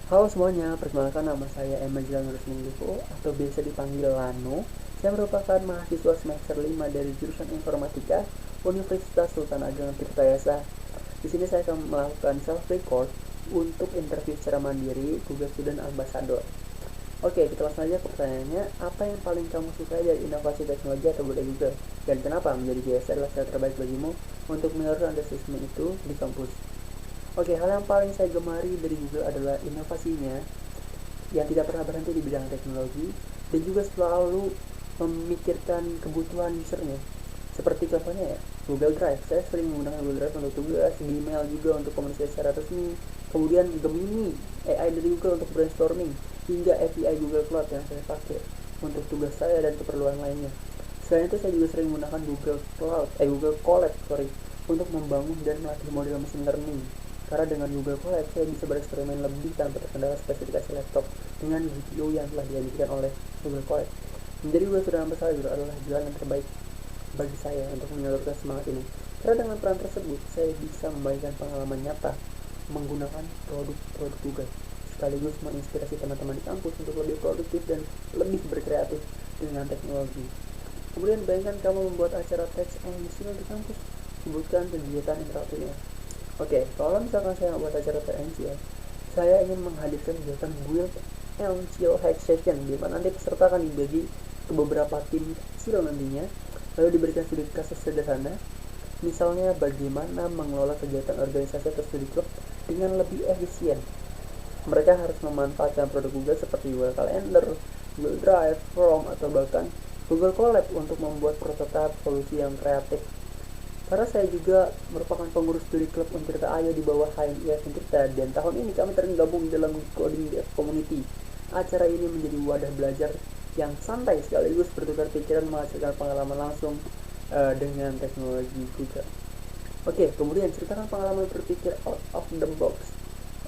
Halo semuanya, perkenalkan nama saya Emma Jilanurus Minggu atau biasa dipanggil Lano. Saya merupakan mahasiswa semester 5 dari jurusan Informatika Universitas Sultan Ageng Tirtayasa. Di sini saya akan melakukan self record untuk interview secara mandiri Google Student Ambassador. Oke, kita langsung aja ke pertanyaannya. Apa yang paling kamu sukai dari inovasi teknologi atau budaya Google? Dan kenapa menjadi GS adalah cara terbaik bagimu untuk menyalurkan antusiasme itu di kampus? Oke, hal yang paling saya gemari dari Google adalah inovasinya yang tidak pernah berhenti di bidang teknologi dan juga selalu memikirkan kebutuhan usernya. Seperti contohnya ya, Google Drive. Saya sering menggunakan Google Drive untuk tugas, Gmail juga untuk komunikasi secara resmi. Kemudian Gemini, AI dari Google untuk brainstorming, hingga API Google Cloud yang saya pakai untuk tugas saya dan keperluan lainnya. Selain itu saya juga sering menggunakan Google Colab, untuk membangun dan melatih model machine learning. Karena dengan Google Colab saya bisa bereksperimen lebih tanpa terkendala spesifikasi laptop dengan GPU yang telah dihadirkan oleh Google Colab. Menjadi Google Student Ambassador adalah jalan yang terbaik bagi saya untuk menyalurkan semangat ini. Karena dengan peran tersebut saya bisa membagikan pengalaman nyata menggunakan produk-produk Google, sekaligus menginspirasi teman-teman di kampus untuk lebih produktif dan lebih berkreatif dengan teknologi. Kemudian bayangkan kamu membuat acara teks MC di kampus, sebutkan kegiatan interaktifnya. Oke, kalau misalkan saya buat acara TNC ya, saya ingin menghadirkan kegiatan build and chill hack session, di mana nanti peserta akan dibagi ke beberapa tim kecil nantinya, lalu diberikan studi kasus sederhana, misalnya bagaimana mengelola kegiatan organisasi atau studi klub dengan lebih efisien. Mereka harus memanfaatkan produk Google seperti Google Calendar, Google Drive, Chrome, atau bahkan Google Colab untuk membuat prototipe solusi yang kreatif. Karena saya juga merupakan pengurus studi klub Untirta Ayo di bawah HMIF Untirta, dan tahun ini kami tergabung dalam Coding Dev Community. Acara ini menjadi wadah belajar yang santai sekaligus bertukar pikiran menghasilkan pengalaman langsung dengan teknologi Google. Oke, kemudian ceritakan pengalaman berpikir out of the box.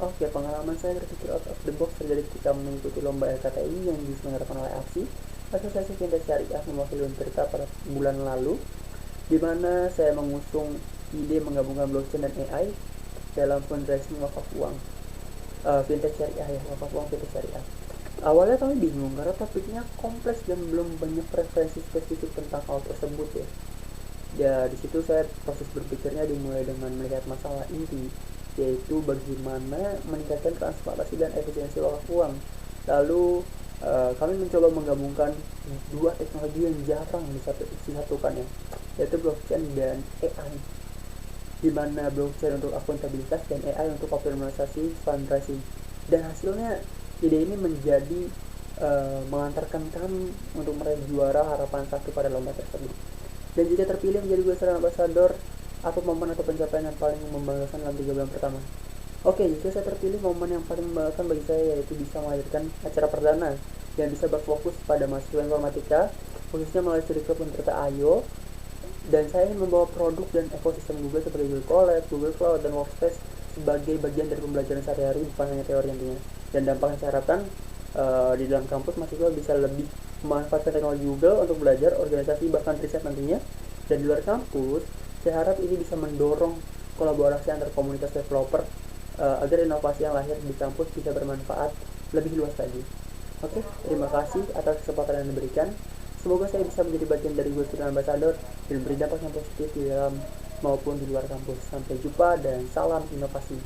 Oke, pengalaman saya berpikir out of the box terjadi ketika mengikuti lomba LKTI yang diselenggarakan oleh APSI, Asosiasi Fintech Syariah mewakili Untirta pada bulan lalu, di mana saya mengusung ide menggabungkan blockchain dan AI dalam fundraising wakaf uang fintech syariah ya, wakaf uang fintech syariah. Awalnya kami bingung karena topiknya kompleks dan belum banyak referensi spesifik tentang hal tersebut ya. Ya di situ saya proses berpikirnya dimulai dengan melihat masalah inti, yaitu bagaimana meningkatkan transparansi dan efisiensi wakaf uang. Lalu kami mencoba menggabungkan dua teknologi yang jarang disatukan ya, yaitu blockchain dan AI, di mana blockchain untuk akuntabilitas dan AI untuk optimalisasi fundraising. Dan hasilnya ide ini menjadi mengantarkan kami untuk meraih juara harapan satu pada lomba tersebut. Dan jika terpilih menjadi Google Student Ambassador, apa momen atau pencapaian yang paling membanggakan dalam 3 bulan pertama? Oke, jika saya terpilih, momen yang paling membanggakan bagi saya yaitu bisa menghadirkan acara perdana yang bisa berfokus pada mahasiswa informatika, khususnya melalui studi klub Untirta Ayo. Dan saya ingin membawa produk dan ekosistem Google seperti Google Colab, Google Cloud, dan Workspace sebagai bagian dari pembelajaran sehari-hari, bukan hanya teori nantinya. Dan dampaknya saya harapkan di dalam kampus mahasiswa bisa lebih memanfaatkan teknologi Google untuk belajar, organisasi, bahkan riset nantinya. Dan di luar kampus, saya harap ini bisa mendorong kolaborasi antar komunitas developer agar inovasi yang lahir di kampus bisa bermanfaat lebih luas lagi. Oke, terima kasih atas kesempatan yang diberikan. Semoga saya bisa menjadi bagian dari Google Student Ambassador dan beri dampak yang positif di dalam maupun di luar kampus. Sampai jumpa dan salam inovasi.